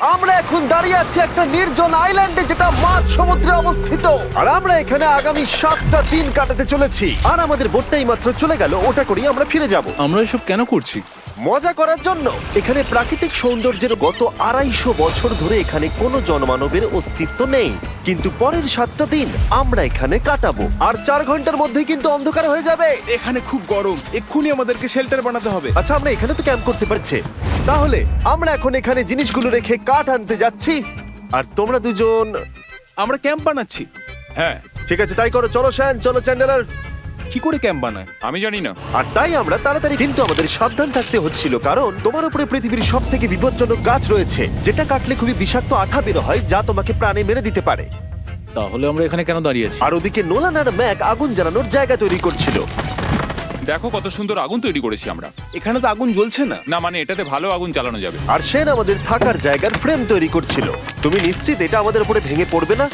আমরা এখন দাঁড়িয়ে আছি একটা নির্জন আইল্যান্ডে যেটা মাঝ সমুদ্রে অবস্থিত, আর আমরা এখানে আগামী 7টা দিন কাটাতে চলেছি। আর আমাদের বোটটাই মাত্র চলে গেল, ওটা করেই আমরা ফিরে যাব আমরা এসব কেন করছি? মজা করার জন্য। এখানে প্রাকৃতিক সৌন্দর্যের গত 250 বছর ধরে এখানে কোনো জনমানবের অস্তিত্ব নেই, কিন্তু পরের 7টা দিন আমরা এখানে কাটাবো। আর 4 ঘন্টার মধ্যেই কিন্তু অন্ধকার হয়ে যাবে। এখানে খুব গরম, এক্ষুনি আমাদেরকে শেল্টার বানাতে হবে। আচ্ছা, আমরা এখানে তো ক্যাম্প করতে পারছি, তাহলে আমরা এখন এখানে জিনিসগুলো রেখে কাঠ আনতে যাচ্ছি, আর তোমরা দুজন। আমরা ক্যাম্প বানাচ্ছি। হ্যাঁ, ঠিক আছে, তাই করো। চলো শ্যান, চলো চ্যান্ডেলার। কি করে ক্যাম্প বানায়? আমি জানি না। আর তাই আমরা তাড়াতাড়ি, কিন্তু আমাদের সাবধান থাকতে হচ্ছিল, কারণ তোমার উপরে পৃথিবীর সব থেকে বিপজ্জনক গাছ রয়েছে, যেটা কাটলে খুবই বিষাক্ত আঠা বের হয়, যা তোমাকে প্রাণে মেরে দিতে পারে। তাহলে আমরা এখানে কেন দাঁড়িয়ে আছি? আর ওদিকে নোলান আর ম্যাক আগুন জ্বালানোর জায়গা তৈরি করছিল। দেখো কত সুন্দর আগুন তৈরি করেছি আমরা। এখানে তো আগুন জ্বলছে না। না মানে এটাতে ভালো আগুন জ্বালানো যাবে। আর সেন আমাদের থাকার জায়গার ফ্রেম তৈরি করছিল। তুমি নিশ্চিত এটা আমাদের উপরে ভেঙে পড়বে না?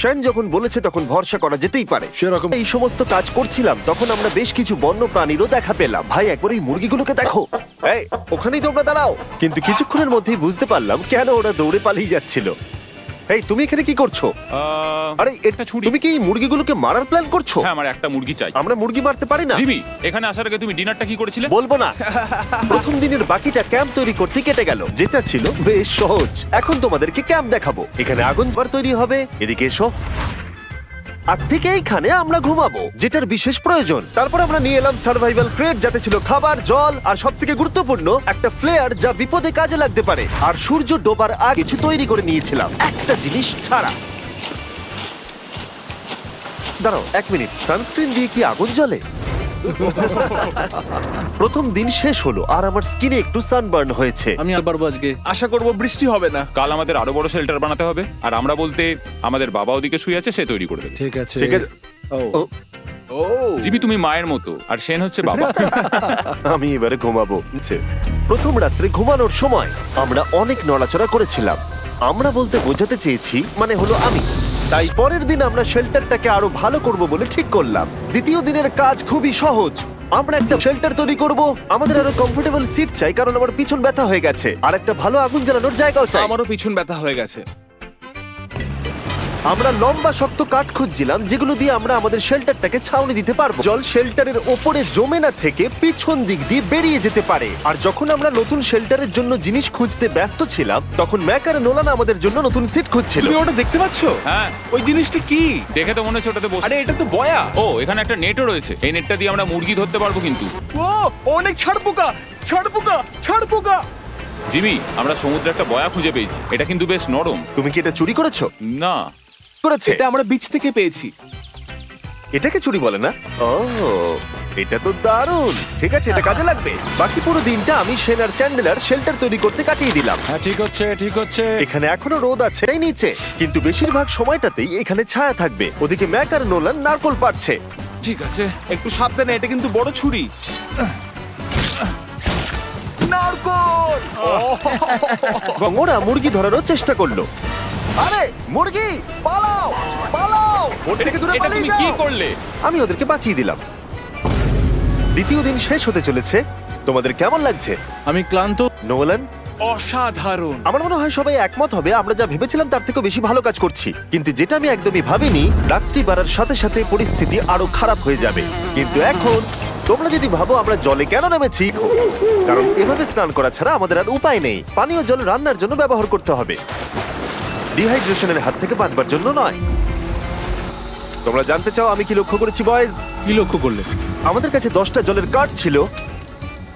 সেন যখন বলেছে তখন ভরসা করা যেতেই পারে। সেরকম। এই সমস্ত কাজ করছিলাম তখন আমরা বেশ কিছু বন্য প্রাণীরও দেখা পেলাম। ভাই, একবার এই মুরগিগুলোকে দেখো। এই, ওখানেই তোমরা দাঁড়াও। কিন্তু কিছুক্ষণের মধ্যেই বুঝতে পারলাম কেন ওরা দৌড়ে পালিয়ে যাচ্ছিল। এই, তুমি এখানে কি করছো? আরে একটা ছুরি। তুমি কি এই মুরগিগুলোকে মারার প্ল্যান করছো? হ্যাঁ, আমার একটা মুরগি চাই। আমরা মুরগি মারতে পারি না। জিমি, এখানে আসার আগে তুমি ডিনারটা কি করেছিলে? বলবো না। প্রথম দিনের বাকিটা ক্যাম্প তৈরি করতে কেটে গেল, যেটা ছিল বেশ সহজ। এখন তোমাদেরকে ক্যাম্প দেখাবো। এখানে আগুন বার তৈরি হবে, এদিকে এসো। আর ঠিক এইখানে আমরা ঘুমাবো, যেটার বিশেষ প্রয়োজন। তারপর আমরা নিয়ে এলাম সার্ভাইভাল ক্রেট, যাতে ছিল খাবার, জল, আর সব থেকে গুরুত্বপূর্ণ একটা ফ্লেয়ার, যা বিপদে কাজে লাগতে পারে। আর সূর্য ডোবার আগে কিছু তৈরি করে নিয়েছিলাম, একটা জিনিস ছাড়া। দাঁড়াও 1 মিনিট, সানস্ক্রিন দিয়ে কি আগুন জ্বলে? প্রথম দিন শেষ হলো আর আমার স্কিনে একটু সানবার্ন হয়েছে। আমি আর পারবো আজকে। আশা করব বৃষ্টি হবে না। কাল আমাদের আরো বড় শেল্টার বানাতে হবে। আর আমরা বলতে আমাদের বাবা ওদিকে শুয়ে আছে, সে তৈরি করবে। ঠিক আছে। ঠিক আছে। ও, ও, ও জিমি তুমি মায়ের মতো, আর সেন হচ্ছে বাবা। আমি এবারে ঘুমাবো। প্রথম রাত্রে ঘুমানোর সময় আমরা অনেক নড়াচড়া করেছিলাম। আমরা বলতে বোঝাতে চেয়েছি, মানে হলো আমি। তাই পরের দিন আমরা শেল্টারটাকে আরো ভালো করব বলে ঠিক করলাম। দ্বিতীয় দিনের কাজ খুবই সহজ। আমরা একটা শেল্টার তৈরি করব। আমাদের আরো কমফোর্টেবল সিট চাই, কারণ আমার পিছন ব্যথা হয়ে গেছে, আর একটা ভালো আগুন জ্বালানোর জায়গাও চাই। আমারও পিছন ব্যথা হয়ে গেছে। আমরা লম্বা শক্ত কাঠ খুঁজছিলাম, যেগুলো দিয়ে আমরা আমাদের শেল্টারটাকে ছাউনি দিতে পারবো। জল শেল্টারের ওপরে জমে না থেকে পিছন দিক দিয়ে বেরিয়ে যেতে পারে। আর যখন আমরা নতুন শেল্টারের জন্য জিনিস খুঁজতে ব্যস্ত ছিলাম, তখন ম্যাক আর নোলান আমাদের জন্য নতুন সিট খুঁজছিল। তুমি ওটা দেখতে পাচ্ছো? হ্যাঁ, ওই জিনিসটা কি? দেখে তো মনে হচ্ছে ওটাতে বসে। আরে এটা তো বয়া। ও, এখানে একটা নেটও রয়েছে। এই নেটটা দিয়ে আমরা মুরগি ধরতে পারবো। কিন্তু ও অনেক ছাড়পোকা, ছাড়পোকা, ছাড়পোকা। জিমি, আমরা সমুদ্রে একটা বয়া খুঁজে পেয়েছি। এটা কিন্তু বেশ নরম। তুমি কি এটা চুরি করেছো? না, করেছে। এটা আমরা বিচ থেকে পেয়েছি। এটাকে চুরি বলে না? ও, এটা তো দারুণ। ঠিক আছে, এটা কাজে লাগবে। বাকি পুরো দিনটা আমি সেন আর চ্যান্ডেলার শেল্টার তৈরি করতে কাটিয়ে দিলাম। হ্যাঁ, ঠিক হচ্ছে, ঠিক হচ্ছে। এখানে এখনো রোদ আছে এই নিচে, কিন্তু বেশিরভাগ সময়টাতেই এখানে ছায়া থাকবে। ওদিকে ম্যাক আর নোলান নারকল পাড়ছে। ঠিক আছে। একটু সাবধানে, এটা কিন্তু বড় ছুরি। নারকল। এবং ওরা মুরগি ধরারও চেষ্টা করলো। আরে মুরগি, পালাও পালাও, ওর থেকে দূরে এটা পালিয়ে তুমি কি যাও। করলে? আমি ওদেরকে বাঁচিয়ে দিলাম। দ্বিতীয় দিন শেষ হতে চলেছে। তোমাদের কেমন লাগছে? আমি ক্লান্ত। নোলান? অসাধারণ। আমার মনে হয় সবাই একমত হবে, আমরা যা ভেবেছিলাম তার থেকেও বেশি ভালো কাজ করছি। কিন্তু যেটা আমি একদমই ভাবিনি, রাত্রি বাড়ার সাথে সাথে পরিস্থিতি আরো খারাপ হয়ে যাবে। কিন্তু এখন তোমরা যদি ভাবো আমরা জলে কেন নেমেছি, কারণ এভাবে স্নান করা ছাড়া আমাদের আর উপায় নেই। পানীয় জল রান্নার জন্য ব্যবহার করতে হবে, ডিহাইড্রেশনের হাত থেকে বাঁচবার জন্য নয়। তোমরা জানতে চাও আমি কি লক্ষ্য করেছি বয়েজ? কি লক্ষ্য করলে? আমাদের কাছে 10টা জলের কার্ড ছিল,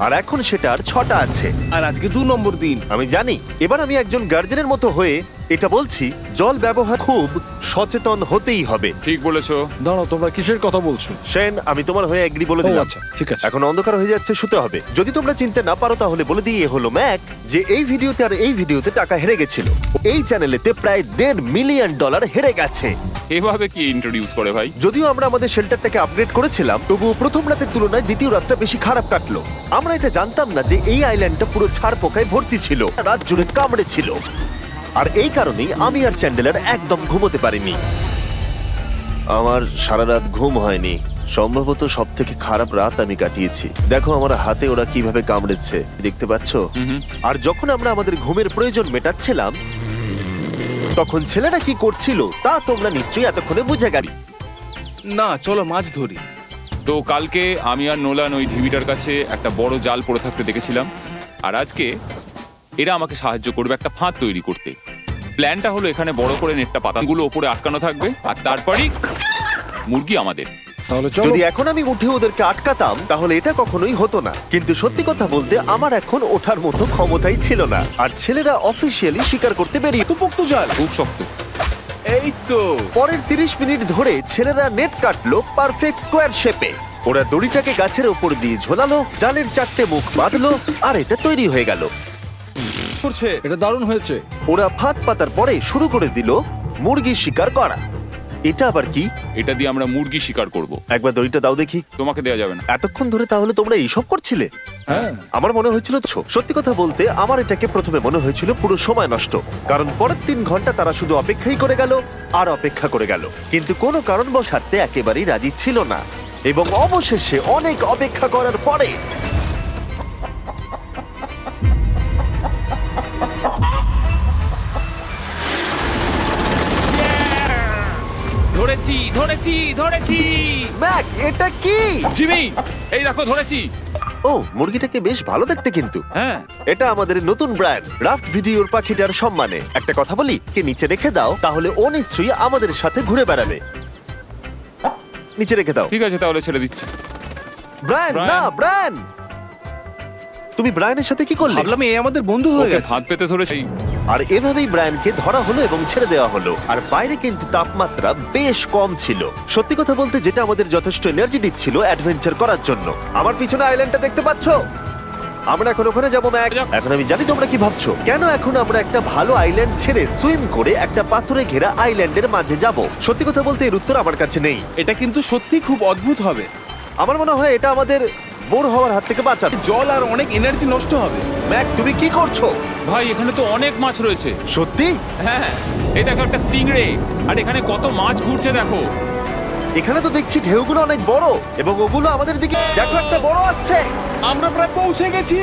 আর এখন সেটা আর 6টা আছে। আর আজকে 2 নম্বর দিন। আমি জানি। এবার আমি একজন গার্জেনের মতো হয়ে এটা বলছি, জল ব্যবহার খুব সচেতন হতেই হবে। ঠিক বলেছো। দাঁড়াও, তোমরা কিসের কথা বলছো? সেন, আমি তোমার হয়ে এগ্রি বলে ও দিলাম। আচ্ছা, ঠিক আছে। এখন অন্ধকার হয়ে যাচ্ছে, শুতে হবে। যদি তোমরা চিনতে না পারো তাহলে বলে দিয়ে হলো ম্যাক যে এই ভিডিওতে আর এই ভিডিওতে টাকা হেরে গেছিল। এই চ্যানেলেতে প্রায় $1.5 মিলিয়ন হেরে গেছে। এভাবে কি ইন্ট্রোডিউস করে ভাই? যদিও আমরা আমাদের শেল্টারটাকে আপগ্রেড করেছিলাম, তবুও প্রথম রাতের তুলনায় দ্বিতীয় রাতটা বেশি খারাপ কাটলো। আমরা এটা জানতাম না যে এই আইল্যান্ডটা পুরো ছাড় পোকায় ভর্তি ছিল, রাত জুড়ে কামড়ে ছিল। আর এই কারণেই আমি আর চ্যান্ডেলার একদম ঘুমোতে পারিনি। আমার সারা রাত ঘুম হয়নি। সম্ভবত সব থেকে খারাপ রাত আমি কাটিয়েছি। দেখো আমার হাতে ওরা কিভাবে কামড়েছে, দেখতে পাচ্ছ? আর যখন আমরা আমাদের ঘুমের প্রয়োজন মেটাচ্ছিলাম, তখন ছেলেরা কি করছিল তা তোমরা নিশ্চয়ই এতক্ষণে বুঝে গেলি। না, চলো মাছ ধরি। তো কালকে আমি আর নোলান ওই ঢিবিটার কাছে একটা বড় জাল পড়ে থাকতে দেখেছিলাম, আর আজকে এরা আমাকে সাহায্য করবে একটা ফাঁদ তৈরি করতে। প্ল্যানটা হলো এখানে বড় করে নেটটা পাতাগুলো ওপরে আটকানো থাকবে, আর তারপরেই মুরগি আমাদের। তাহলে চলো। যদি এখন আমি উঠে ওদেরকে আটকাতাম তাহলে এটা কখনোই হতো না, কিন্তু সত্যি কথা বলতে আমার এখন ওঠার মতো ক্ষমতাই ছিল না। আর ছেলেরা অফিসিয়ালি স্বীকার করতে বেরিয়ে তো পোক্ত জাল। খুব শক্ত। এই তো। পরের 30 মিনিট ধরে ছেলেরা নেট কাটলো পারফেক্ট স্কোয়ার শেপে। ওরা দড়িটাকে গাছের ওপর দিয়ে ঝোলালো, জালের 4টে মুখ বাঁধলো, আর এটা তৈরি হয়ে গেল। করছে। এটা দারুণ হয়েছে। ওরা ফাঁদ পাতার পরে শুরু করে দিল মুরগি শিকার করা। এটা আবার কি? এটা দিয়ে আমরা মুরগি শিকার করব। একবার দড়িটা দাও দেখি। তোমাকে দেওয়া যাবে না। এতক্ষণ ধরে তাহলে তোমরা এইসব করছিলে? হ্যাঁ। আমার মনে হয়েছিল সত্যি কথা বলতে আমার এটাকে প্রথমে মনে হয়েছিল পুরো সময় নষ্ট, কারণ পরের 3 ঘন্টা তারা শুধু অপেক্ষাই করে গেল আর অপেক্ষা করে গেল, কিন্তু কোনো কারণবশাতে একেবারেই রাজি ছিল না। এবং অবশেষে অনেক অপেক্ষা করার পরে ধরেছি ধরেছি ধরেছি। ম্যাক, এটা কি? জিমি, এই দেখো ধরেছি। ও, মুরগিটাকে বেশ ভালো দেখতে কিন্তু। হ্যাঁ, এটা আমাদের নতুন ব্র্যান্ড রাফট ভিডিওর পাখিটার সম্মানে। একটা কথা বলি, কে নিচে রেখে দাও, তাহলে ও নিশ্চয়ই আমাদের সাথে ঘুরে বেড়াবে। নিচে রেখে দাও। ঠিক আছে, তাহলে ছেড়ে দিচ্ছি। Brian, Brian. না ব্রায়ান, তুমি ব্রায়ানের সাথে কি করলে? ভাবলাম এই আমাদের বন্ধু হয়ে ওকে গেছে। ফাঁদ পেতে ধরেছি। আর এভাবেই ব্রায়ানকে ধরা হলো এবং ছেড়ে দেওয়া হলো। আর বাইরে কিন্তু তাপমাত্রা বেশ কম ছিল। সত্যি কথা বলতে যেটা আমাদের যথেষ্ট এনার্জি দিচ্ছিল অ্যাডভেঞ্চার করার জন্য। আমার পিছনে আইল্যান্ডটা দেখতে পাচ্ছো? আমরা এখন ওখানে যাবো ম্যাক। এখন আমি জানি তোমরা কি ভাবছো, কেন এখন আমরা একটা ভালো আইল্যান্ড ছেড়ে সুইম করে একটা পাথরে ঘেরা আইল্যান্ডের মাঝে যাব? সত্যি কথা বলতে এর উত্তর আমার কাছে নেই। এটা কিন্তু সত্যি খুব অদ্ভুত হবে। আমার মনে হয় এটা আমাদের বোর হওয়ার হাত থেকে বাঁচাবে। জল আর অনেক এনার্জি নষ্ট হবে। ম্যাক, তুমি কি করছো? ভাই, এখানে তো অনেক মাছ রয়েছে। সত্যি? হ্যাঁ, এই দেখো একটা স্টিংরে, আর এখানে কত মাছ ঘুরছে দেখো। এখানে তো দেখছি ঢেউগুলো অনেক বড়, এবং ওগুলো আমাদের দিকে দেখো একটা বড় আসছে। আমরা প্রায় পৌঁছে গেছি।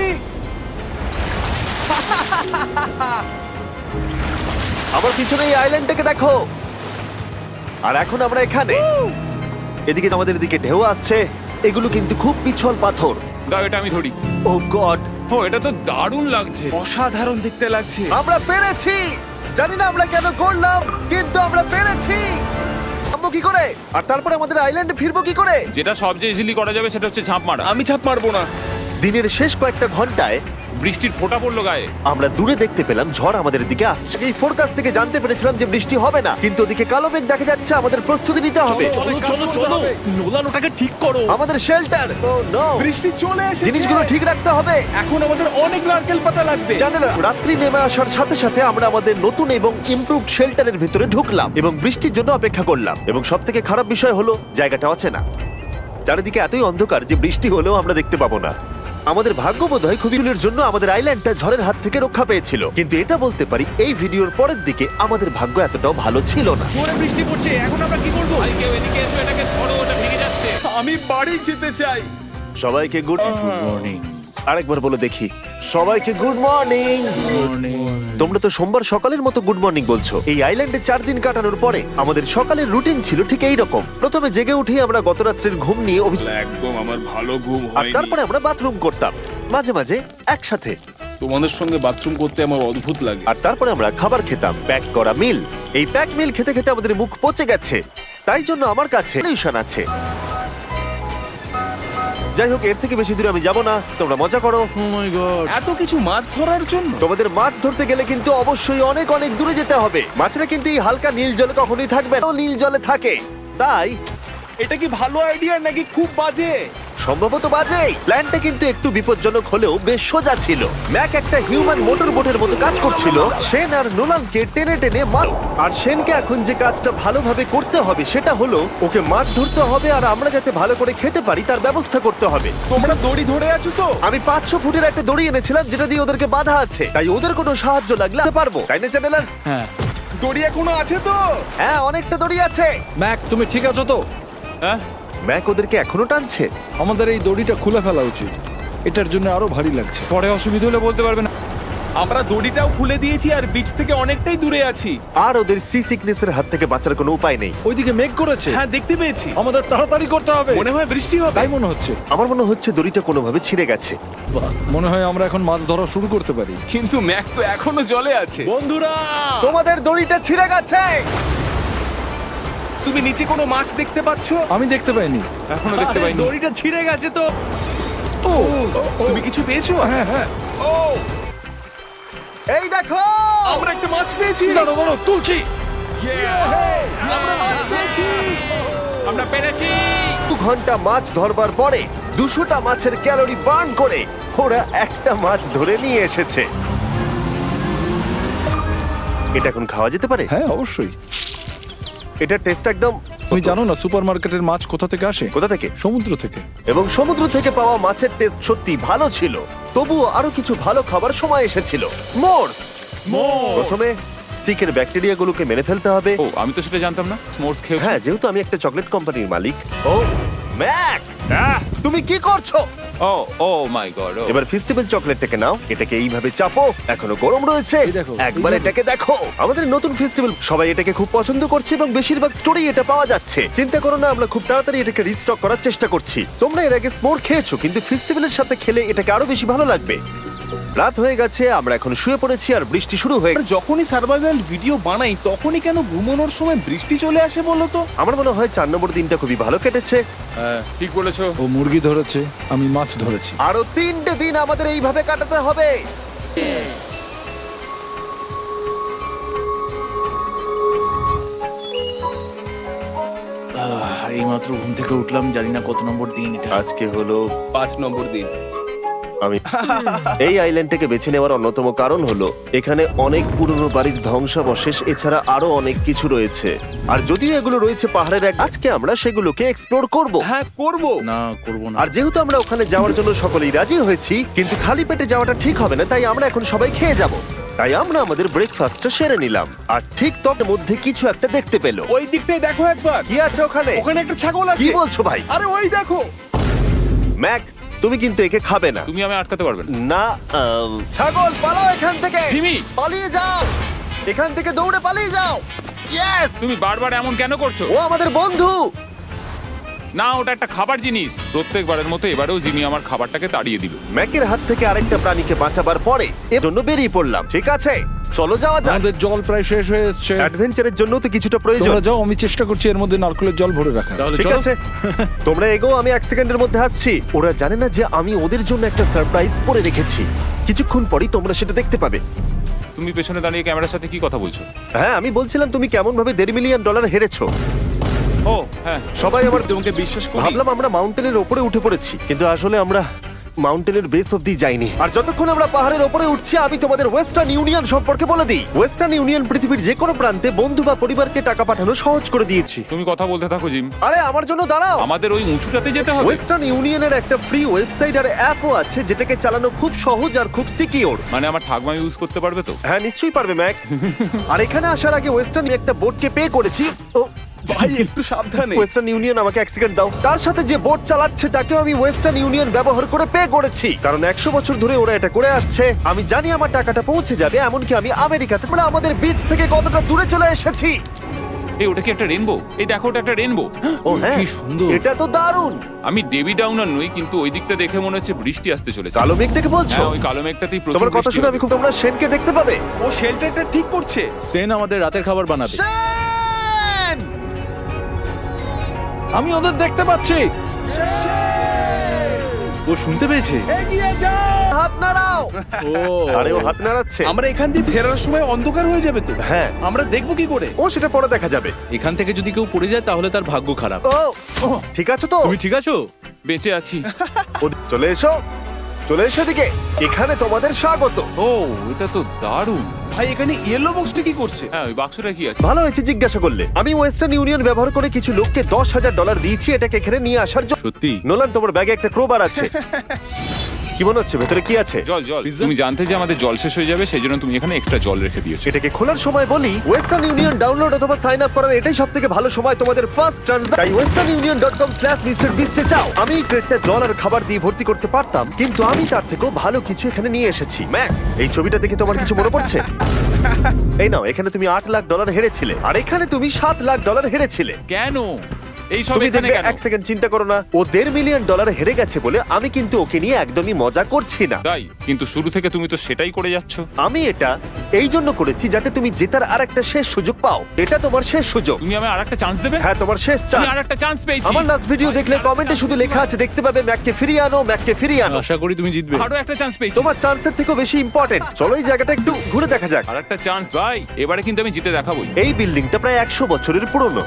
আমার পিছনে এই আইল্যান্ডটাকে দেখো। আর এখন আমরা এখানে। এদিকে আমাদের দিকে ঢেউ আসছে। এগুলো কিন্তু খুব পিছল পাথর। দাও, এটা আমি ধরি। ও গড, ও, এটা তো দারুণ লাগছে। অসাধারণ দেখতে লাগছে। আমরা পেরেছি। জানি না আমরা কেন করলাম, কিন্তু আমরা পেরেছি। নামবো কি করে? আর তারপরে আমাদের আইল্যান্ডে ফিরবো কি করে? যেটা সবচেয়ে ইজিলি করা যাবে সেটা হচ্ছে ঝাঁপ মারা। আমি ছাপ মারবো না। দিনের শেষ কয়েকটা ঘন্টায় বৃষ্টির ফোঁটা পড়লো গায়ে। আমরা দূরে দেখতে পেলাম ঝড় আমাদের দিকে আসছে। এই ফোরকাস্ট থেকে জানতে পেরেছিলাম যে বৃষ্টি হবে না, কিন্তু ওদিকে কালো মেঘ দেখা যাচ্ছে। আমাদের প্রস্তুতি নিতে হবে। চলো। নোলান ওটাকে ঠিক করো। আমাদের শেল্টার, বৃষ্টি চলে এসেছে। জিনিসগুলো ঠিক রাখতে হবে। এখন আমাদের অনেক নারকেল পাতা লাগবে। জানেন, রাত্রি নেমে আসার সাথে সাথে আমরা আমাদের নতুন এবং ইমপ্রুভড শেল্টারের ভিতরে ঢুকলাম এবং বৃষ্টির জন্য অপেক্ষা করলাম। এবং সব থেকে খারাপ বিষয় হলো জায়গাটা অচেনা। চারিদিকে এতই অন্ধকার যে বৃষ্টি হলেও আমরা দেখতে পাবো না। আমাদের ভাগ্য বোধহয় খুবইগুলোর জন্য আমাদের আইল্যান্ডটা ঝড়ের হাত থেকে রক্ষা পেয়েছিল, কিন্তু এটা বলতে পারি এই ভিডিওর পরের দিকে আমাদের ভাগ্য এতটাও ভালো ছিল না। জোরে বৃষ্টি পড়ছে। এখন আমরা কি করব? ভাই, কেউ এদিকে এসো, এটাকে ধরো, ওটা ভেঙে যাচ্ছে। আমি বাড়ি যেতে চাই। সবাইকে গুড মর্নিং। আরেকবার বলে দেখি, সবাইকে গুড মর্নিং। তোমরা তো সোমবার সকালের মতো গুড মর্নিং বলছো। এই আইল্যান্ডে 4 দিন কাটানোর পরে আমাদের সকালের রুটিন ছিল ঠিক এই রকম। প্রথমে জেগে উঠে আমরা গত রাত্রের ঘুম নিয়ে একদম আমার ভালো ঘুম আর হয়নি। তারপরে আমরা বাথরুম করতাম মাঝে মাঝে একসাথে। তোমাদের সঙ্গে বাথরুম করতে আমার অদ্ভুত লাগে। আর তারপরে আমরা খাবার খেতাম, প্যাক করা মিল। এই প্যাক মিল খেতে খেতে আমাদের মুখ পচে গেছে, তাই জন্য আমার কাছে সলিউশন আছে। যাই হোক, এর থেকে বেশি দূরে আমি যাব না, তোমরা মজা করো। ও মাই গড। এত কিছু মাছ ধরার জন্য? তোমাদের মাছ ধরতে গেলে কিন্তু অবশ্যই অনেক অনেক দূরে যেতে হবে। মাছেরা কিন্তু এই হালকা নীল জলে কখনোই থাকবে না, নীল জলে থাকে। তাই এটা কি ভালো আইডিয়া নাকি খুব বাজে? সম্ভবত বাজেই। প্ল্যানটা কিন্তু একটু বিপজ্জনক হলেও বেশ সোজা ছিল। ম্যাক একটা হিউম্যান মোটর বোটের মতো কাজ করছিল। শেন আর নোলানকে টেনে টেনে মার। আর শেনকে এখন যে কাজটা ভালোভাবে করতে হবে সেটা হলো ওকে মাছ ধরতে হবে, আর আমরা যাতে ভালো করে খেতে পারি তার ব্যবস্থা করতে হবে। তোমরা দড়ি ধরে আছো তো? আমি 500 ফুটের একটা দড়ি এনেছিলাম যেটা দিয়ে ওদেরকে বাঁধা আছে, তাই ওদের কোনো সাহায্য লাগলে আমি পারবো, তাই না চ্যানেলার? হ্যাঁ। দড়ি এখনো আছে তো? হ্যাঁ, অনেকটা দড়ি আছে। ম্যাক, তুমি ঠিক আছো তো? হ্যাঁ, ম্যাক ওদেরকে এখনো টানছে। আমাদের এই দড়িটা খুলে ফেলা উচিত, এটার জন্য আরো ভারী লাগছে। পরে অসুবিধা হলে বলতে পারবে না। আমরা দড়িটাও খুলে দিয়েছি আর বিচ থেকে অনেকটাই দূরে আছি। আর ওদের সি সিকনেসের হাত থেকে বাঁচার কোনো উপায় নেই। ওইদিকে মেঘ করেছে, হ্যাঁ দেখতে পেয়েছি। আমাদের তাড়াতাড়ি করতে হবে। মনে হয় বৃষ্টি হবে। তাই মনে হচ্ছে। আমার মনে হচ্ছে দড়িটা কোনোভাবে ছিঁড়ে গেছে। মনে হয় আমরা এখন মাছ ধরা শুরু করতে পারি। কিন্তু ম্যাক তো এখনো জলে আছে। বন্ধুরা, তোমাদের দড়িটা ছিঁড়ে গেছে। তুমি নিচে কোনো মাছ দেখতে পাচ্ছো? আমি দেখতে পাইনি। এখনো দেখতে পাইনি। দড়িটা ছিঁড়ে গেছে তো। তুমি কিছু পেয়েছো? হ্যাঁ হ্যাঁ, এই দেখো, আমরা একটা মাছ পেয়েছি। দাঁড়ো দাঁড়ো, তুলছি। আমরা মাছ পেয়েছি। আমরা পেরেছি। 2 ঘন্টা মাছ ধরবার পরে 200টা মাছের ক্যালোরি বার্ন করে ওরা একটা মাছ ধরে নিয়ে এসেছে। এটা এখন খাওয়া যেতে পারে? হ্যাঁ অবশ্যই। এটা টেস্ট একদম। তুমি জানো না সুপারমার্কেটের মাছ কোথা থেকে আসে? কোথা থেকে? সমুদ্র থেকে। এবং সমুদ্র থেকে পাওয়া মাছের টেস্ট সত্যি ভালো ছিল। তবুও আরো কিছু ভালো খাবার সময় এসেছিল। স্মোর্স। প্রথমে স্টিকের ব্যাকটেরিয়াগুলোকে মেরে ফেলতে হবে। ও, আমি তো সেটা জানতাম না। স্মোর্স খেয়েছি। হ্যাঁ, যেহেতু আমি একটা চকলেট কোম্পানির মালিক। ও ম্যাক, আহ! তুমি কি করছো? ও ও মাই গড। এবার ফেস্টিভ্যাল চকলেটটাকে নাও, এটাকে এইভাবে চাপো, এখনো গরম রয়েছে। এই দেখো, একবার এইভাবে। এটাকে দেখো। আমাদের নতুন ফেস্টিভ্যাল, সবাই এটাকে খুব পছন্দ করছে এবং বেশিরভাগ স্টোরি এটা পাওয়া যাচ্ছে। চিন্তা করো না, আমরা খুব তাড়াতাড়ি এটাকে রিস্টক করার চেষ্টা করছি। তোমরা এর আগে স্মোর খেয়েছো, কিন্তু ফেস্টিভ্যালের সাথে খেলে এটাকে আরো বেশি ভালো লাগবে। রাত হয়ে গেছে, আমরা এখন শুয়ে পড়েছি আর বৃষ্টি শুরু হয়ে আমরা যখনই সার্ভাইভাল ভিডিও বানাই তখনই কেন ঘুমানোর সময় বৃষ্টি চলে আসে বলো তো? আমার মনে হয় 4 নম্বর দিনটা খুবই ভালো কেটেছে। হ্যাঁ, ঠিক বলেছো। ও মুরগি ধরেছে, আমি মাছ ধরেছি। আরো 3টে দিন আমাদের এইভাবে কাটাতে হবে। এইমাত্র ঘুম থেকে উঠলাম, জানি না কত নম্বর দিন এটা। আজকে হলো 5 নম্বর দিন। আমি এই আইল্যান্ডটাকে বেছে নেওয়ার অন্যতম কারণ হলো এখানে অনেক পুরনো বাড়ির ধ্বংসাবশেষ, এছাড়া আরো অনেক কিছু রয়েছে। আর যদিও এগুলো রয়েছে পাহাড়ের আজকে আমরা সেগুলোকে এক্সপ্লোর করব। হ্যাঁ করব। না, করবো না। আর যেহেতু আমরা ওখানে যাওয়ার জন্য সকলেই রাজি হয়েছি, কিন্তু খালি পেটে যাওয়াটা ঠিক হবে না, তাই আমরা এখন সবাই খেয়ে যাব। তাই আমরা আমাদের ব্রেকফাস্টটা সেরে নিলাম। আর ঠিক তোর মধ্যে কিছু একটা দেখতে পেলো। ওই দিকটায় দেখো একবার। কি আছে ওখানে? ওখানে একটা ছাগল কি আছে। বলছো ভাই? আরে ওই দেখো। ম্যাক, তুমি কিন্তু একে খাবে না। তুমি আমি আটকাতে পারবে না। না, ছাগল পালাও এখান থেকে। জিমি! পালিয়ে যাও, এখান থেকে দৌড়ে পালিয়ে যাও। ইয়েস! তুমি বারবার এমন কেন করছো? ও আমাদের বন্ধু। না, ওটা একটা খাবার জিনিস। প্রত্যেকবারের মতো এবারেও জিমি আমার খাবারটাকে তাড়িয়ে দিল। ম্যাকের হাত থেকে আরেকটা প্রাণীকে বাঁচাবার পরে এর জন্য বেরিয়ে পড়লাম। ঠিক আছে, চলো যাওয়া যাক। আমাদের জল প্রায় শেষ হয়ে এসছে। অ্যাডভেঞ্চারের জন্য তো কিছুটা প্রয়োজন। তোমরা যাও, আমি চেষ্টা করছি এর মধ্যে নারকেলের জল ভরে রাখা। তাহলে ঠিক চলো। আছে, তোমরা এগো, আমি 1 সেকেন্ডের মধ্যে আসছি। ওরা জানে না যে আমি ওদের জন্য একটা সারপ্রাইজ করে রেখেছি। কিছুক্ষণ পরেই তোমরা সেটা দেখতে পাবে। তুমি পেছনে দাঁড়িয়ে ক্যামেরার সাথে কি কথা বলছো? হ্যাঁ, আমি বলছিলাম তুমি কেমন ভাবে $1.5 মিলিয়ন হেরেছো। ও হ্যাঁ, সবাই আমার তোমাকে বিশ্বাস করি। ভাবলাম আমরা মাউন্টেনের ওপরে উঠে পড়েছি, কিন্তু আসলে আমরা মাউন্টেনের বেস অব্দি যাইনি। আর যতক্ষণ আমরা পাহাড়ের ওপরে উঠছি, আমি তোমাদের ওয়েস্টার্ন ইউনিয়ন সম্পর্কে বলে দিই। ওয়েস্টার্ন ইউনিয়ন পৃথিবীর যে কোনো প্রান্তে বন্ধু বা পরিবারকে টাকা পাঠানো সহজ করে দিয়েছি। তুমি কথা বলতে থাকো জিম। আরে আমার জন্য দাঁড়াও। আমাদের ওই উঁচুটাতে যেতে হবে। ওয়েস্টার্ন ইউনিয়নের একটা ফ্রি ওয়েবসাইট আর অ্যাপও আছে, যেটাকে চালানো খুব সহজ আর খুব সিকিউর। মানে আমার ঠাকমা ইউজ করতে পারবে তো? হ্যাঁ, নিশ্চয়ই পারবে ম্যাক। আর এখানে আসার আগে ওয়েস্টার্ন একটা বোটকে পে করেছি। ও ভাই একটু সাবধানে। ওয়েস্টার্ন ইউনিয়ন আমাকে 1 সেকেন্ড দাও। তার সাথে যে বোট চালাচ্ছে তাকেও আমি ওয়েস্টার্ন ইউনিয়ন ব্যবহার করে পে করেছি, কারণ 100 বছর ধরে ওরা এটা করে আসছে। আমি জানি আমার টাকাটা পৌঁছে যাবে, এমনকি আমি আমেরিকাতে, আমরা আমাদের বিচ থেকে কতটা দূরে চলে এসেছি। এই ওটা কি একটা রেনবো? এই দেখো, ওটা একটা রেনবো। ও হ্যাঁ, কি সুন্দর। এটা তো দারুণ। আমি ডেভি ডাউনার নই, কিন্তু ওই দিকটা দেখে মনে হচ্ছে বৃষ্টি আসতে চলেছে। কালো মেঘ দেখে বলছো? হ্যাঁ, ওই কালো মেঘটাতেই প্রচুর তোমার কথা বৃষ্টি শুনে হবে। আমি খুব, তোমরা সেনকে দেখতে পাবে। ও শেল্টারটা ঠিক করছে। সেন আমাদের রাতের খাবার বানাবে। সেন! আমি ওদের দেখতে পাচ্ছি। ও শুনতে পেয়েছে। হাত নাড়াও। ও আরে ও হাত নাড়াচ্ছে। আমরা এখান দিয়ে ফেরার সময় অন্ধকার হয়ে যাবে তো। হ্যাঁ, আমরা দেখবো কি করে? ও সেটা পরে দেখা যাবে। এখান থেকে যদি কেউ পড়ে যায় তাহলে তার ভাগ্য খারাপ। ও ঠিক আছে তো? তুমি ঠিক আছো? বেঁচে আছি। চলে এসো, চলে এসো দিকে। এখানে তোমাদের স্বাগত। ও, এটা তো দারুণ। ভাই এখানে ইয়েলো বক্সটা কি করছে? হ্যাঁ, ওই বাক্সটা কি আছে? ভালো হয়েছে জিজ্ঞাসা করলে। আমি ওয়েস্টার্ন ইউনিয়ন ব্যবহার করে কিছু লোককে $10,000 দিয়েছি এটাকে এখানে নিয়ে আসার জন্য। সত্যি? নোলান, তোমার ব্যাগে একটা ক্রোবার আছে। কি মনে হচ্ছে ভেতরে কি আছে? জল জল তুমি জানতে যে আমাদের জল শেষ হয়ে যাবে সেই জন্য তুমি এখানে এক্সট্রা জল রেখে দিয়েছো। এটাকে খোলার সময় বলি ওয়েস্টার্ন ইউনিয়ন ডাউনলোড অথবা সাইন আপ করার এটাই সবথেকে ভালো সময় তোমাদের ফার্স্ট ট্রানজাকশন। তাই westernunion.com/MrBeast এ যাও। আমি এই ক্রেটটা জল আর খাবার দিয়ে ভর্তি করতে পারতাম, কিন্তু আমি তার থেকেও ভালো কিছু এখানে নিয়ে এসেছি। ম্যাক, এই ছবিটা দেখে তোমার কিছু মনে পড়ছে? এই নাও, এখানে তুমি $8 লাখ হেরেছিলে, আর এখানে তুমি $7 লাখ হেরেছিলে। কেন এই সব তুমি এখানে দেখবে, কেন? এক সেকেন্ড চিন্তা করো না। ও $1.5 মিলিয়ন হেরে গেছে বলে আমি কিন্তু ওকে নিয়ে একদমই মজা করছি না। তাই কিন্তু শুরু থেকে তুমি তো সেটাই করে যাচ্ছ। আমি এটা এই জন্য করেছি যাতে তুমি জেতার আর একটা শেষ সুযোগ পাও। এটা তোমার শেষ সুযোগ। তুমি আমায় আরেকটা চান্স দেবে? হ্যাঁ, তোমার শেষ আমি চান্স। আরেকটা চান্স পেয়েছি। আমার লাস্ট ভিডিও দেখলে কমেন্টে শুধু লেখা আছে, দেখতে পাবে ম্যাককে ফিরিয়ে আনো, ম্যাককে ফিরিয়ে আনো। আশা করি তুমি জিতবে। আরো একটা চান্স পেয়েছি। তোমার চান্সের থেকেও বেশি ইম্পর্টেন্ট। চলো এই জায়গাটা একটু ঘুরে দেখা যাক। আরেকটা চান্স ভাই, এবারে কিন্তু আমি জিতে দেখাবোই। এই বিল্ডিংটা প্রায় 100 বছরের পুরনো।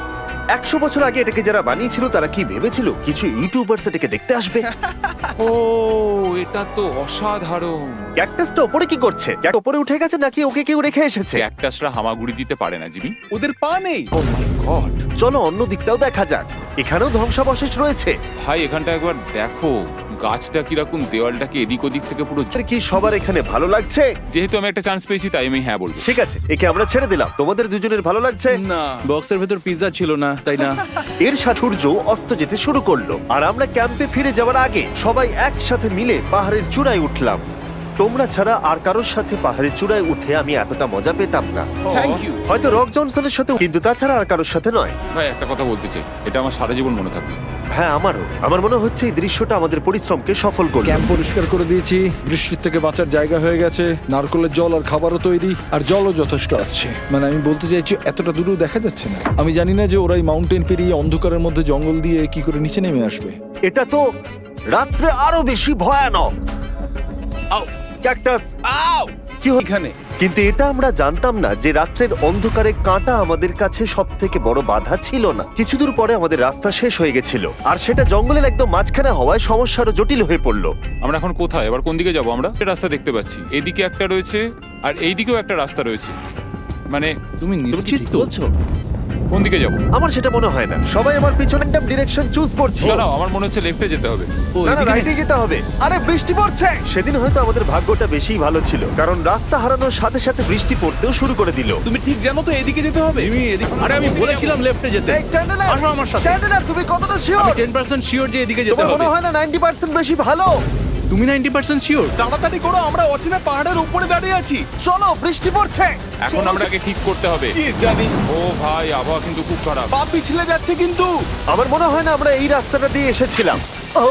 100 বছর আগে এটাকে যারা বানিয়েছিল তারা কি ভেবেছিল কিছু ইউটিউবার্স এটাকে দেখতে আসবে? ও এটা তো অসাধারণ। ক্যাকটাসটা উপরে কি করছে? উপরে উঠে গেছে নাকি ওকে কেউ রেখে এসেছে? ক্যাকটাসরা হামাগুড়ি দিতে পারে না জিমি। ওদের পা নেই। ও মাই গড চলো অন্য দিকটাও দেখা যাক। এখানেও ধ্বংসাবশেষ রয়েছে। ভাই এখানটা একবার দেখো, গাছটা কিরকম, দেওয়ালটাকে এদিক ওদিক থেকে পুরো কি সবার এখানে ভালো লাগছে? যেহেতু আমি একটা চান্স পেয়েছি তাই আমি হ্যাঁ বলবো। ঠিক আছে, একে আমরা ছেড়ে দিলাম। তোমাদের দুজনের ভালো লাগছে? না। বক্সের ভেতর পিৎজা ছিল না, তাই না? এর সাথে সূর্য অস্ত যেতে শুরু করলো, আর আমরা ক্যাম্পে ফিরে যাওয়ার আগে সবাই একসাথে মিলে পাহাড়ের চূড়ায় উঠলাম। তোমরা ছাড়া আর কারোর সাথে পাহাড়ের চূড়ায় উঠে আমি এতটা মজা পেতাম না। Thank you. হয়তো রক জনসনের সাথে, কিন্তু তাছাড়া আর কারোর সাথে নয়। ভাই একটা কথা বলতে চাই, এটা আমার সারা জীবন মনে থাকবে। হ্যাঁ, আমারও। আমার মনে হচ্ছে এই দৃশ্যটা আমাদের পরিশ্রমকে সফল করলো। ক্যাম্প পরিষ্কার করে দিয়েছি, বৃষ্টির থেকে বাঁচার জায়গা হয়ে গেছে, নারকেলের জল আর খাবারও তৈরি, আর জলও যথেষ্ট আসছে। মানে আমি বলতে চাইছি এতটা দূরেও দেখা যাচ্ছে না। আমি জানি না যে ওরা এই মাউন্টেন পেরিয়ে অন্ধকারের মধ্যে জঙ্গল দিয়ে কি করে নিচে নেমে আসবে। এটা তো রাত্রে আরো বেশি ভয়ানক। আউ, ক্যাকটাস, আউ, কি হলো? এখানে কিন্তু এটা আমরা জানতাম না যে রাত্রের অন্ধকারে কাঁটা আমাদের কাছে সব থেকে বড় বাধা ছিল না। কিছু দূর পরে আমাদের রাস্তা শেষ হয়ে গেছিল, আর সেটা জঙ্গলের একদম মাঝখানে হওয়ায় সমস্যা আরো জটিল হয়ে পড়লো। আমরা এখন কোথায়, এবার কোন দিকে যাবো? আমরা একটা রাস্তা দেখতে পাচ্ছি, এদিকে একটা রয়েছে আর এইদিকেও একটা রাস্তা রয়েছে। মানে তুমি তুমি কি নিশ্চিত ঠিক তো? বলছো? কোন দিকে যাবো? আমার সেটা মনে হয় না। সবাই আমার পিছনে একটা ডিরেকশন চুজ করছে। দাঁড়াও, আমার মনে হচ্ছে লেফটে যেতে হবে। ও, না না, এদিকে রাইটে যেতে হবে। আরে বৃষ্টি পড়ছে। সেদিন হয়তো আমাদের ভাগ্যটা বেশিই ভালো ছিল, কারণ রাস্তা হারানোর সাথে সাথে বৃষ্টি পড়তেও শুরু করে দিল। তুমি ঠিক জানো তো এদিকে যেতে হবে? জিমি, আরে আমি বলেছিলাম লেফটে যেতে। এই চ্যান্ডেলার, আসো আমার সাথে। চ্যান্ডেলার, তুমি কতটা আমি শিওর? 10% শিওর যে এদিকে যেতে তোমার হবে। মনে হয় না 90% বেশি ভালো? তুমি 90% শিওর? তাড়াতাড়ি করো, আমরা অচেনা পাহাড়ের উপরে দাঁড়িয়ে আছি। চলো, বৃষ্টি পড়ছে। এখন আমরা আগে ঠিক করতে হবে। কি জানি, ও ভাই, আবহাওয়া কিন্তু খুব খারাপ। পা পিছলে যাচ্ছে কিন্তু। আমার মনে হয় না আমরা এই রাস্তাটা দিয়ে এসেছিলাম। ও,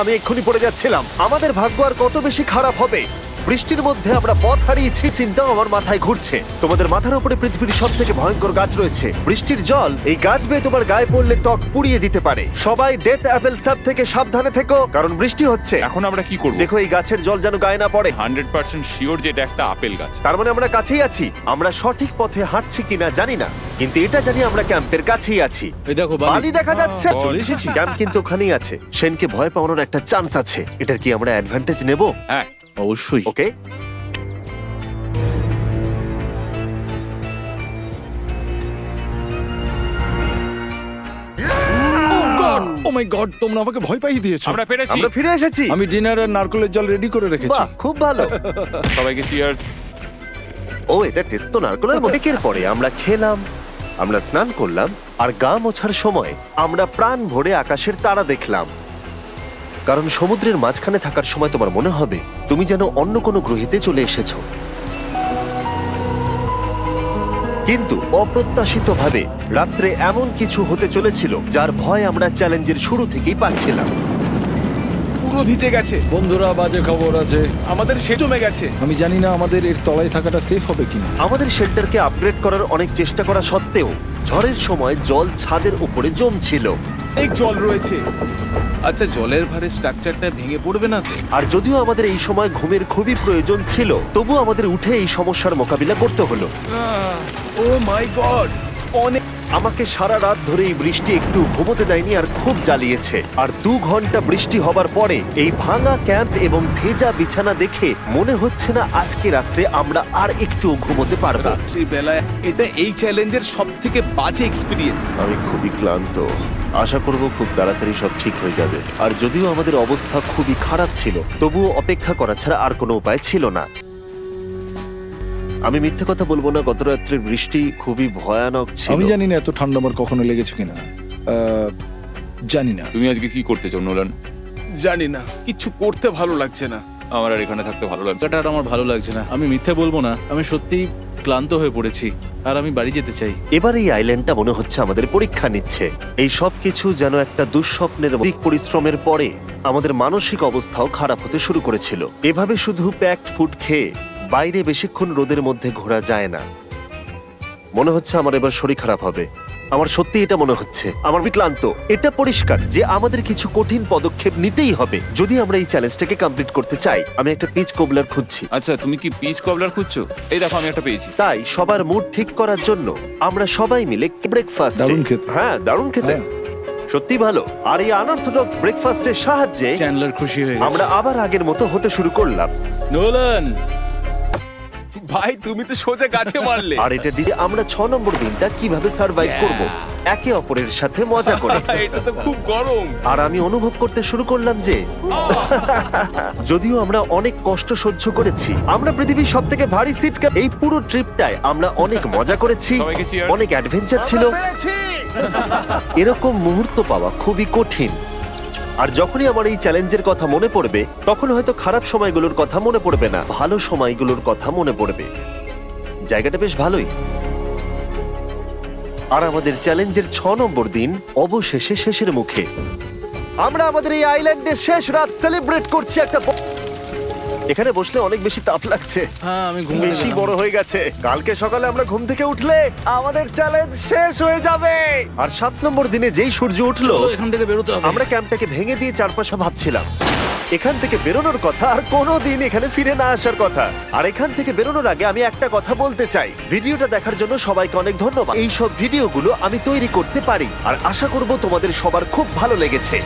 আমি এক্ষুনি পড়ে যাচ্ছিলাম। আমাদের ভাগ্য আর কত বেশি খারাপ হবে। বৃষ্টির মধ্যে আমরা পথ হারিয়েছি, চিন্তাও আমার মাথায় ঘুরছে। তোমাদের মাথার উপরে পৃথিবীর সব থেকে ভয়ঙ্কর গাছ রয়েছে। বৃষ্টির জল এই গাছ বেয়ে তোমার গায়ে পড়লে ত্বক পুড়িয়ে দিতে পারে। সবাই ডেথ অ্যাপেল স্যাপ থেকে সাবধানে থেকো, কারণ বৃষ্টি হচ্ছে। এখন আমরা কি করব? দেখো এই গাছের জল যেন গায়ে না পড়ে। 100% শিওর যে এটা একটা আপেল গাছ। তার মানে আমরা কাছেই আছি। আমরা সঠিক পথে হাঁটছি কিনা জানি না, কিন্তু এটা জানি আমরা ক্যাম্পের কাছেই আছি। এই দেখো বালি দেখা যাচ্ছে। Oh, চলে এসেছি। ক্যাম্প কিন্তু ওখানেই আছে। সেনকে ভয় পাওয়ানোর একটা চান্স আছে। এটার কি আমরা অ্যাডভান্টেজ নেব? হ্যাঁ, অবশ্যই। ওকে, ও মাই গড, তোমরা আমাকে ভয় পাইয়ে দিয়েছো। আমরা পেরেছি। আমরা ফিরে এসেছি। আমি ডিনার আর নারকেলের জল রেডি করে রেখেছি। বাহ, খুব ভালো। সবাইকে চিয়ার্স। ও, এটা টেস্ট তো নারকেলের মতো। এর পরে আমরা খেলাম, আমরা স্নান করলাম, আর গা মোছার সময় আমরা প্রাণ ভরে আকাশের তারা দেখলাম। কারণ সমুদ্রের মাঝখানে থাকার সময় তোমার মনে হবে তুমি যেন অন্য কোনো গ্রহেতে চলে এসেছো। কিন্তু অপ্রত্যাশিতভাবে রাত্রে এমন কিছু হতে চলেছিল যার ভয় আমরা চ্যালেঞ্জের শুরু থেকেই পাচ্ছিলাম। পুরো ভিজে গেছে, বন্ধুরা, বাজে খবর আছে। আমাদের সে জমে গেছে। আমি জানি না আমাদের এর তলায় থাকাটা সেফ হবে কিনা। আমাদের শেল্টারকে আপগ্রেড করার অনেক চেষ্টা করা সত্ত্বেও ঝড়ের সময় জল ছাদের উপরে জমছিল। অনেক জল রয়েছে। আচ্ছা, জলের ভারে স্ট্রাকচারটা ভেঙে পড়বে না তো? আর যদিও আমাদের এই সময় ঘুমের খুবই প্রয়োজন ছিল, তবু আমাদের উঠে এই সমস্যার মোকাবিলা করতে হলো। ও মাই গড, অনেক আমাকে সারা রাত ধরে এই বৃষ্টি একটু ঘুমোতে দেয়নি আর খুব জ্বালিয়েছে। আর 2 ঘন্টা বৃষ্টি হবার পরে এই ভাঙা ক্যাম্প এবং ভেজা বিছানা দেখে মনে হচ্ছে না আজকে রাত্রে আমরা আর একটু ঘুমোতে পারবো। রাত্রিবেলায় এটা এই চ্যালেঞ্জের সব থেকে বাজে এক্সপিরিয়েন্স। আমি খুবই ক্লান্ত। আশা করব খুব তাড়াতাড়ি সব ঠিক হয়ে যাবে। আর যদিও আমাদের অবস্থা খুবই খারাপ ছিল, তবুও অপেক্ষা করা ছাড়া আর কোনো উপায় ছিল না। আমি মিথ্যে কথা বলবো না, গত রাত্রের বৃষ্টি খুবই ভয়ানক ছিল। আমি জানি না এত ঠান্ডা আমার কখনো লেগেছে কিনা, জানি না। তুমি আজকে কি করতে চাও নোলান? জানি না, কিছু করতে ভালো লাগছে না। আমার আর এখানে থাকতে ভালো লাগছে না। জায়গাটা আর আমার ভালো লাগছে না। আমি মিথ্যে বলবো না, আমি সত্যিই ক্লান্ত হয়ে পড়েছি আর আমি বাড়ি যেতে চাই। এবার এই আইল্যান্ডটা মনে হচ্ছে আমাদের পরীক্ষা নিচ্ছে। এই সব কিছু যেন একটা দুঃস্বপ্নের অধিক পরিশ্রমের পরে আমাদের মানসিক অবস্থাও খারাপ হতে শুরু করেছিল। এভাবে শুধু প্যাকড ফুড খেয়ে বাইরে বেশিক্ষণ রোদের মধ্যে ঘোরা যায় না। মনে হচ্ছে আমার এবার শরীর খারাপ হবে। আমার সত্যি এটা মনে হচ্ছে। আমার ক্লান্ত। এটা পরিষ্কার যে আমাদের কিছু কঠিন পদক্ষেপ নিতেই হবে যদি আমরা এই চ্যালেঞ্জটাকে কমপ্লিট করতে চাই। আমি একটা পিচ কোবলার খুঁজছি। আচ্ছা, তুমি কি পিচ কবলার খুঁজছো? এই দেখো, আমি একটা পেয়েছি। তাই সবার মুড ঠিক করার জন্য আমরা সবাই মিলে ব্রেকফাস্ট। দারুণ খেতে। হ্যাঁ, দারুণ খেতে। হ্যাঁ। সত্যি ভালো। আর এই আনঅর্থোডক্স ব্রেকফাস্টের সাহায্যে চ্যান্ডলার খুশি হয়ে গেছে। আমরা আবার আগের মতো হতে শুরু করলাম। নোলান, ভাই তুমি তো সোজা গাছে মারলে। আর এটা দিয়ে আমরা 6 নম্বর দিনটা কিভাবে সার্ভাইভ করব একে অপরের সাথে মজা করে। এটা তো খুব গরম। আর আমি অনুভব করতে শুরু করলাম যে যদিও আমরা অনেক কষ্ট সহ্য করেছি, আমরা পৃথিবীর সব থেকে ভারী সিট এই পুরো ট্রিপটায় আমরা অনেক মজা করেছি, সবাইকে cheers। অনেক অ্যাডভেঞ্চার ছিল। এরকম মুহূর্ত পাওয়া খুবই কঠিন। আর যখনই আমার এই চ্যালেঞ্জের কথা মনে পড়বে, তখন হয়তো খারাপ সময়গুলোর কথা মনে পড়বে না, ভালো সময়গুলোর কথা মনে পড়বে। জায়গাটা বেশ ভালোই। আর আমাদের চ্যালেঞ্জের 6 নম্বর দিন অবশেষে শেষের মুখে। আমরা আমাদের এই আইল্যান্ডে শেষ রাত সেলিব্রেট করছি একটা এখানে বসলে অনেক বেশি তাপ লাগছে। হ্যাঁ আমি ঘুমিয়ে বেশি গেলাম। বড় হয়ে গেছে। কালকে সকালে আমরা ঘুম থেকে উঠলে আমাদের চ্যালেঞ্জ শেষ হয়ে যাবে। আর 7 নম্বর দিনে যেই সূর্য উঠলো, চলো, এখান থেকে বেরোতে হবে। আমরা ক্যাম্পটাকে ভেঙে দিয়ে চারপাশে ভাবছিলাম এখান থেকে বেরোনোর কথা, আর কোনোদিন এখানে ফিরে না আসার কথা। আর এখান থেকে বেরোনোর আগে আমি একটা কথা বলতে চাই। ভিডিওটা দেখার জন্য সবাইকে অনেক ধন্যবাদ। এই সব ভিডিওগুলো আমি তৈরি করতে পারি আর আশা করব তোমাদের সবার খুব ভালো লেগেছে।